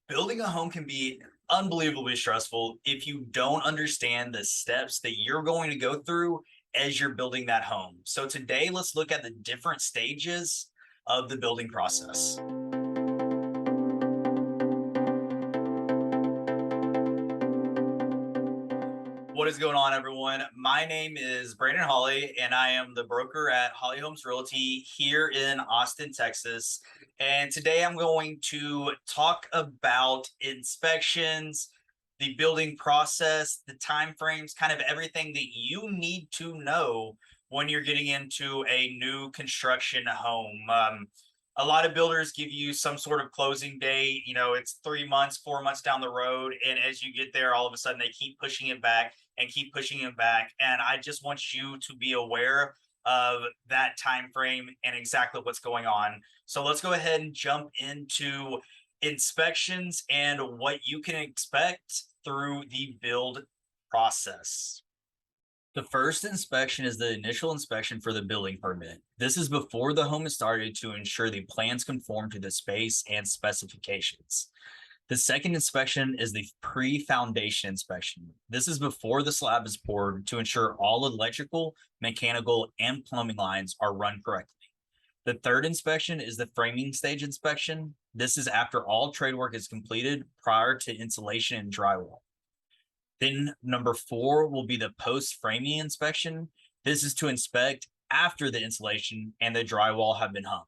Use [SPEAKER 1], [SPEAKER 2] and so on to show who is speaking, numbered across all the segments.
[SPEAKER 1] Building a home can be unbelievably stressful if you don't understand the steps that you're going to go through as you're building that home. So, today, let's look at the different stages of the building process. What is going on, everyone? My name is Brandon Holley, and I am the broker at Holley Homes Realty here in Austin, Texas. And today I'm going to talk about inspections, the building process, the time frames, kind of everything that you need to know when you're getting into a new construction home. A lot of builders give you some sort of closing date. It's 3 months, 4 months down the road. And as you get there, all of a sudden they keep pushing it back and keep pushing it back. And I just want you to be aware of that time frame and exactly what's going on. So let's go ahead and jump into inspections and what you can expect through the build process. The first inspection is the initial inspection for the building permit. This is before the home is started to ensure the plans conform to the space and specifications. The second inspection is the pre-foundation inspection. This is before the slab is poured to ensure all electrical, mechanical, and plumbing lines are run correctly. The third inspection is the framing stage inspection. This is after all trade work is completed prior to insulation and drywall. Then number four will be the post framing inspection. This is to inspect after the insulation and the drywall have been hung.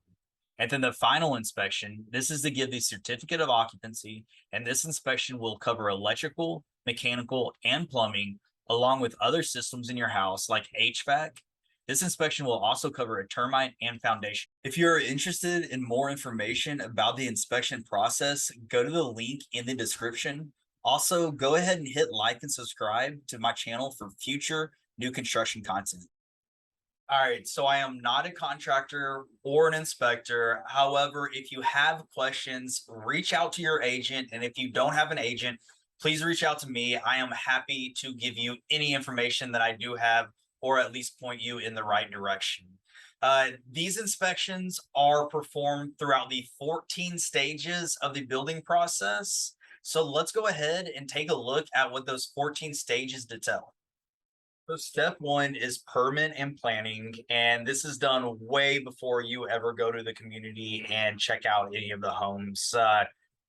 [SPEAKER 1] And then the final inspection, this is to give the certificate of occupancy. And this inspection will cover electrical, mechanical, and plumbing, along with other systems in your house like HVAC. This inspection will also cover a termite and foundation. If you're interested in more information about the inspection process, go to the link in the description. Also, go ahead and hit like and subscribe to my channel for future new construction content. All right, so I am not a contractor or an inspector. However, if you have questions, reach out to your agent. And if you don't have an agent, please reach out to me. I am happy to give you any information that I do have, or at least point you in the right direction. These inspections are performed throughout the 14 stages of the building process. So let's go ahead and take a look at what those 14 stages detail. So step one is permit and planning, and this is done way before you ever go to the community and check out any of the homes.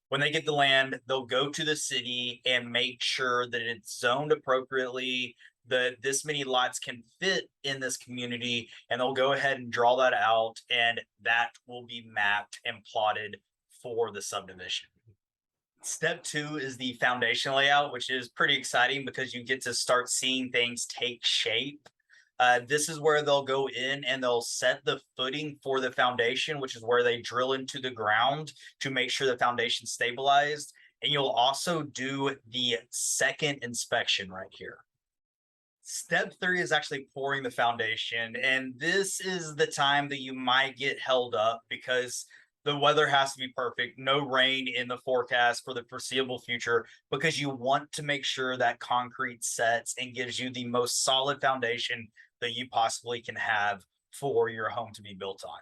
[SPEAKER 1] When they get the land, they'll go to the city and make sure that it's zoned appropriately, that this many lots can fit in this community, and they'll go ahead and draw that out, and that will be mapped and plotted for the subdivision. Step two is the foundation layout, which is pretty exciting because you get to start seeing things take shape. This is where they'll go in and they'll set the footing for the foundation, which is where they drill into the ground to make sure the foundation stabilized. And you'll also do the second inspection right here. Step three is actually pouring the foundation. And this is the time that you might get held up because the weather has to be perfect, no rain in the forecast for the foreseeable future, because you want to make sure that concrete sets and gives you the most solid foundation that you possibly can have for your home to be built on.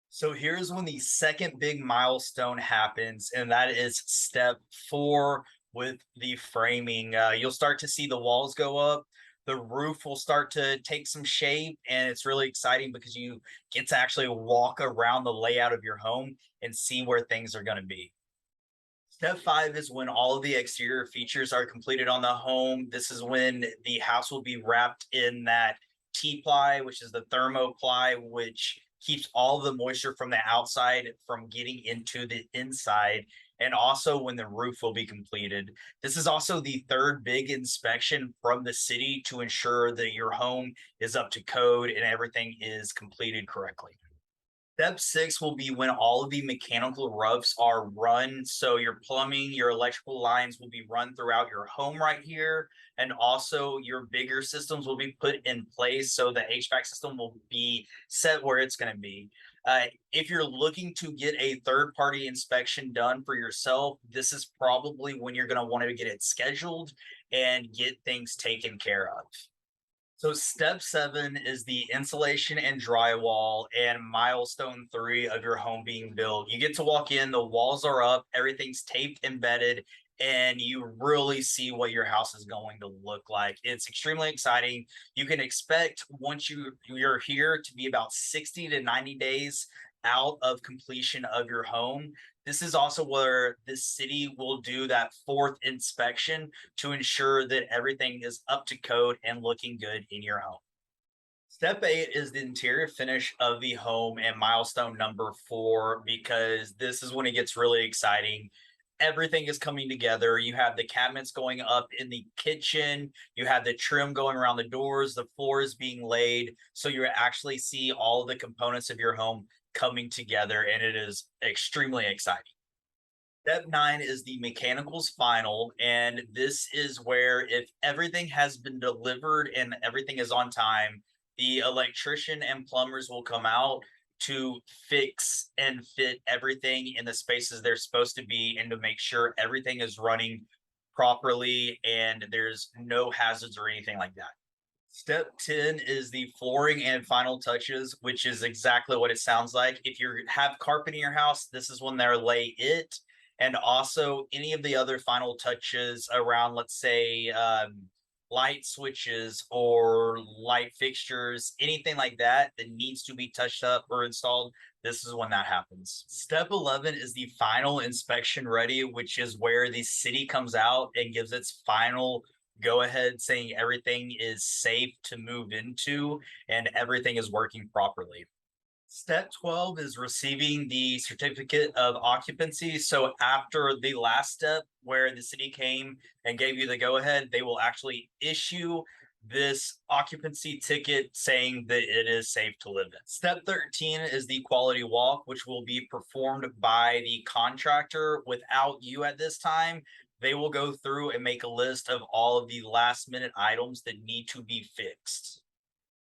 [SPEAKER 1] So here's when the second big milestone happens, and that is step four with the framing. You'll start to see the walls go up. The roof will start to take some shape, and it's really exciting because you get to actually walk around the layout of your home and see where things are going to be. Step five is when all of the exterior features are completed on the home. This is when the house will be wrapped in that T ply, which is the thermoply, which keeps all of the moisture from the outside from getting into the inside. And also when the roof will be completed. This is also the third big inspection from the city to ensure that your home is up to code and everything is completed correctly. Step six will be when all of the mechanical roughs are run. So your plumbing, your electrical lines will be run throughout your home right here. And also your bigger systems will be put in place. So the HVAC system will be set where it's going to be. If you're looking to get a third party inspection done for yourself, this is probably when you're going to want to get it scheduled and get things taken care of. So step 7 is the insulation and drywall and milestone 3 of your home being built. You get to walk in, the walls are up, everything's taped, embedded, and you really see what your house is going to look like. It's extremely exciting. You can expect once you're here to be about 60 to 90 days out of completion of your home. This is also where the city will do that fourth inspection to ensure that everything is up to code and looking good in your home. Step 8 is the interior finish of the home and milestone number 4, because this is when it gets really exciting. Everything is coming together. You have the cabinets going up in the kitchen, you have the trim going around the doors, the floor is being laid. So you actually see all of the components of your home coming together, and it is extremely exciting. Step 9 is the mechanicals final, and this is where if everything has been delivered and everything is on time, the electrician and plumbers will come out to fix and fit everything in the spaces they're supposed to be and to make sure everything is running properly and there's no hazards or anything like that. Step 10 is the flooring and final touches, which is exactly what it sounds like. If you have carpet in your house, this is when they're lay it. And also any of the other final touches around, let's say, light switches or light fixtures, anything like that that needs to be touched up or installed. This is when that happens. Step 11 is the final inspection ready, which is where the city comes out and gives its final go ahead saying everything is safe to move into and everything is working properly. Step 12 is receiving the certificate of occupancy. So after the last step where the city came and gave you the go ahead, they will actually issue this occupancy ticket saying that it is safe to live in. Step 13 is the quality walk, which will be performed by the contractor without you at this time. They will go through and make a list of all of the last minute items that need to be fixed.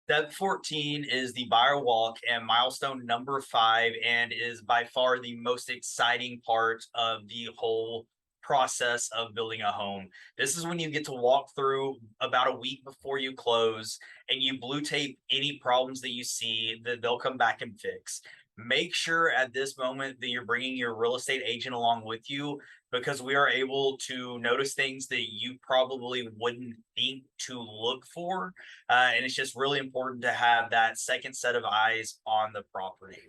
[SPEAKER 1] Step 14 is the buyer walk and milestone number 5, and is by far the most exciting part of the whole process of building a home. This is when you get to walk through about a week before you close and you blue tape any problems that you see that they'll come back and fix. Make sure at this moment that you're bringing your real estate agent along with you, because we are able to notice things that you probably wouldn't think to look for, and it's just really important to have that second set of eyes on the property.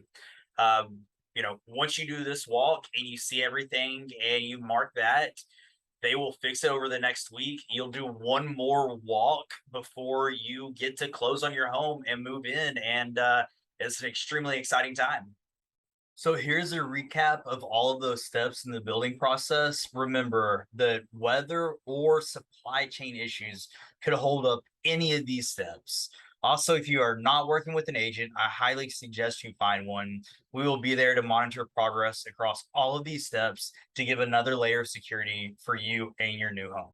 [SPEAKER 1] Once you do this walk and you see everything and you mark that, they will fix it over the next week. You'll do one more walk before you get to close on your home and move in. And it's an extremely exciting time. So here's a recap of all of those steps in the building process. Remember that weather or supply chain issues could hold up any of these steps. Also, if you are not working with an agent, I highly suggest you find one. We will be there to monitor progress across all of these steps to give another layer of security for you and your new home.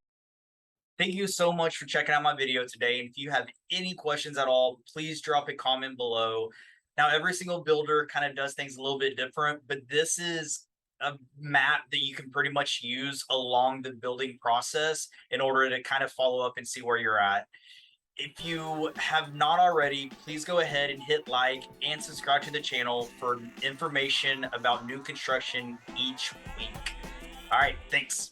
[SPEAKER 1] Thank you so much for checking out my video today. And if you have any questions at all, please drop a comment below. Now, every single builder kind of does things a little bit different, but this is a map that you can pretty much use along the building process in order to kind of follow up and see where you're at. If you have not already, please go ahead and hit like and subscribe to the channel for information about new construction each week. All right, thanks.